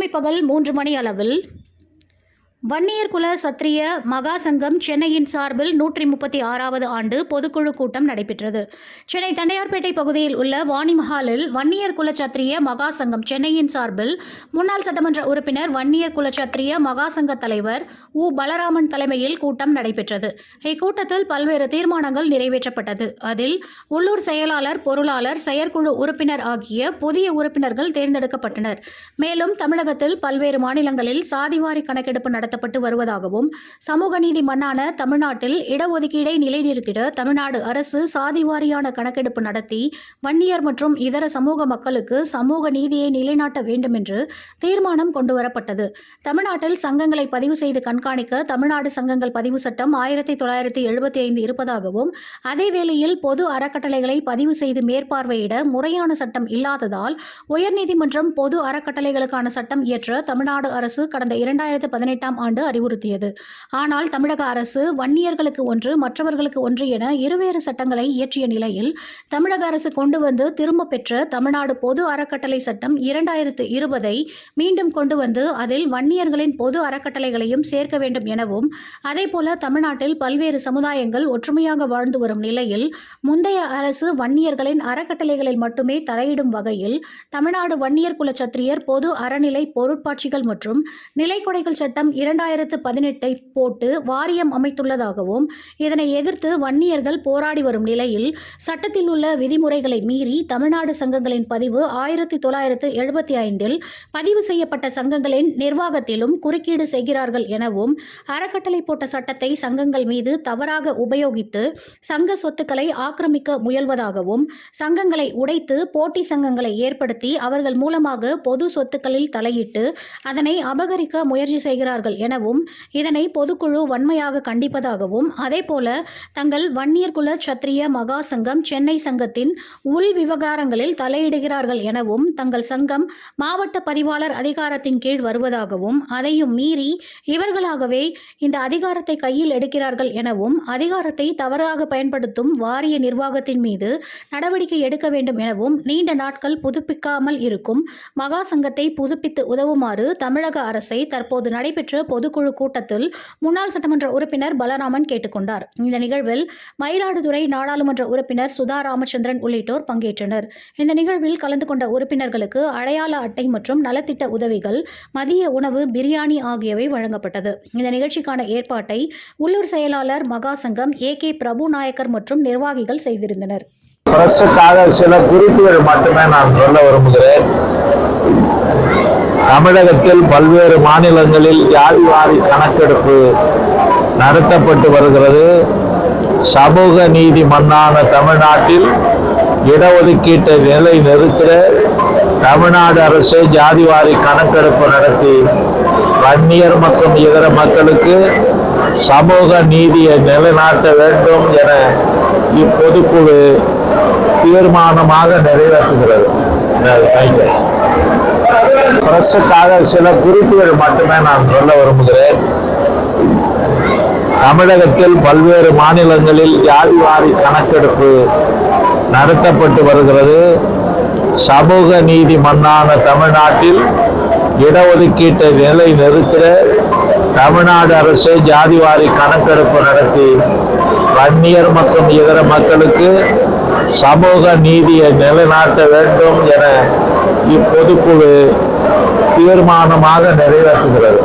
பிற்பகல் 3 மணி அளவில் வன்னியர் குல சத்திரிய மகா சங்கம் சென்னையின் சார்பில் 136வது ஆண்டு பொதுக்குழு கூட்டம் நடைபெற்றது. சென்னை தண்டையார்பேட்டை பகுதியில் உள்ள வாணி மஹாலில் வன்னியர் குல சத்திரிய மகா சங்கம் சென்னையின் சார்பில் முன்னாள் சட்டமன்ற உறுப்பினர் வன்னியர் குல சத்திரிய மகா சங்க தலைவர் உ. பலராமன் தலைமையில் கூட்டம் நடைபெற்றது. இக்கூட்டத்தில் பல்வேறு தீர்மானங்கள் நிறைவேற்றப்பட்டது. அதில் உள்ளூர் செயலாளர், பொருளாளர், செயற்குழு உறுப்பினர் ஆகிய புதிய உறுப்பினர்கள் தேர்ந்தெடுக்கப்பட்டனர். மேலும் தமிழகத்தில் பல்வேறு மாநிலங்களில் சாதிவாரி கணக்கெடுப்பு நடத்தப்பட்டு வருவதாகவும், சமூக நீதி மண்ணான தமிழ்நாட்டில் இடஒதுக்கீடை நிலைநிறுத்திட தமிழ்நாடு அரசு சாதிவாரியான கணக்கெடுப்பு நடத்தி வன்னியர் மற்றும் இதர சமூக மக்களுக்கு சமூக நீதியை நிலைநாட்ட வேண்டும் என்று தீர்மானம் கொண்டுவரப்பட்டது. தமிழ்நாட்டில் சங்கங்களை பதிவு செய்து கண்காணிக்க தமிழ்நாடு சங்கங்கள் பதிவு சட்டம் 1975 இருப்பதாகவும், அதேவேளையில் பொது அறக்கட்டளைகளை பதிவு செய்து மேற்பார்வையிட முறையான சட்டம் இல்லாததால் உயர்நீதிமன்றம் பொது அறக்கட்டளைகளுக்கான சட்டம் இயற்ற தமிழ்நாடு அரசு கடந்த 2018 ஆண்டு அறிவுறுத்தியது. ஆனால் தமிழக அரசு வன்னியர்களுக்கு ஒன்று, மற்றவர்களுக்கு ஒன்று என இருவேறு சட்டங்களை இயற்றிய நிலையில் தமிழக அரசு கொண்டு வந்து திரும்ப பெற்ற தமிழ்நாடு பொது அறக்கட்டளை சட்டம் 2020 மீண்டும் கொண்டு வந்து அதில் வன்னியர்களின் பொது அறக்கட்டளைகளையும் சேர்க்க வேண்டும் எனவும், அதேபோல தமிழ்நாட்டில் பல்வேறு சமுதாயங்கள் ஒற்றுமையாக வாழ்ந்து வரும் நிலையில் முந்தைய அரசு வன்னியர்களின் அறக்கட்டளைகளில் மட்டுமே தலையிடும் வகையில் தமிழ்நாடு வன்னியர் குல சத்திரியர் பொது அறநிலை பொருட்பாட்சிகள் மற்றும் நிலைக்குடைகள் சட்டம் 2018 போட்டு வாரியம் அமைத்துள்ளதாகவும், இதனை எதிர்த்து வன்னியர்கள் போராடி வரும் நிலையில் சட்டத்தில் உள்ள விதிமுறைகளை மீறி தமிழ்நாடு சங்கங்களின் பதிவு 1975 பதிவு செய்யப்பட்ட சங்கங்களின் நிர்வாகத்திலும் குறுக்கீடு செய்கிறார்கள் எனவும், அறக்கட்டளை போட்ட சட்டத்தை சங்கங்கள் மீது தவறாக உபயோகித்து சங்க சொத்துக்களை ஆக்கிரமிக்க முயல்வதாகவும், சங்கங்களை உடைத்து போட்டி சங்கங்களை ஏற்படுத்தி அவர்கள் மூலமாக பொது சொத்துக்களில் தலையிட்டு அதனை அபகரிக்க முயற்சி செய்கிறார்கள் எனவும், இதனை பொதுக்குழு வன்மையாக கண்டிப்பதாகவும், அதேபோல தங்கள் வன்னியர் குல சத்திரிய மகா சங்கம் சென்னை சங்கத்தின் உள் விவகாரங்களில் தலையிடுகிறார்கள் எனவும், தங்கள் சங்கம் மாவட்ட பதிவாளர் அதிகாரத்தின் கீழ் வருவதாகவும், அதையும் மீறி இவர்களாகவே இந்த அதிகாரத்தை கையில் எடுக்கிறார்கள் எனவும், அதிகாரத்தை தவறாக பயன்படுத்தும் வாரிய நிர்வாகத்தின் மீது நடவடிக்கை எடுக்க வேண்டும் எனவும், நீண்ட நாட்கள் புதுப்பிக்காமல் இருக்கும் மகா சங்கத்தை புதுப்பித்து உதவுமாறு தமிழக அரசை தற்போது நடைபெற்ற பொதுக்குழு கூட்டத்தில் முன்னாள் சட்டமன்ற உறுப்பினர் பலராமன் கேட்டுக்கொண்டார். இந்த நிகழ்வில் மயிலாடுதுறை நாடாளுமன்ற உறுப்பினர் சுதா ராமச்சந்திரன் உள்ளிட்டோர் பங்கேற்றனர். இந்த நிகழ்வில் கலந்து கொண்ட உறுப்பினர்களுக்கு அடையாள அட்டை மற்றும் நலத்திட்ட உதவிகள், மதிய உணவு, பிரியாணி ஆகியவை வழங்கப்பட்டது. இந்த நிகழ்ச்சிக்கான ஏற்பாட்டை உள்ளூர் செயலாளர் மகா சங்கம் AK பிரபு நாயக்கர் மற்றும் நிர்வாகிகள் செய்திருந்தனர். சில குறிப்புகள் மட்டுமே நான் சொல்ல விரும்புகிறேன். தமிழகத்தில் பல்வேறு மாநிலங்களில் ஜாதிவாரி கணக்கெடுப்பு நடத்தப்பட்டு வருகிறது. சமூக நீதி மண்ணான தமிழ்நாட்டில் இடஒதுக்கீட்டை நிலை நிறுத்த தமிழ்நாடு அரசு ஜாதிவாரி கணக்கெடுப்பு நடத்தி வன்னியர் மற்றும் இதர மக்களுக்கு சமூக நீதியை நிலைநாட்ட வேண்டும் என இப்பொதுக்குழு தீர்மானமாக நிறைவேற்றுகிறது. சில குறிப்புகள் மட்டுமே நான் சொல்ல விரும்புகிறேன். தமிழகத்தில் பல்வேறு மாநிலங்களில் ஜாதிவாரி கணக்கெடுப்பு நடத்தப்பட்டு வருகிறது. சமூக நீதி மண்ணான தமிழ்நாட்டில் இடஒதுக்கீட்டை நிலை நிறுத்த தமிழ்நாடு அரசு ஜாதிவாரி கணக்கெடுப்பு நடத்தி வன்னியர் மற்றும் இதர மக்களுக்கு சமூக நீதியை நிலைநாட்ட வேண்டும் என இப்பொதுக்குழு தீர்மானமாக நிறைவேற்றுகிறது.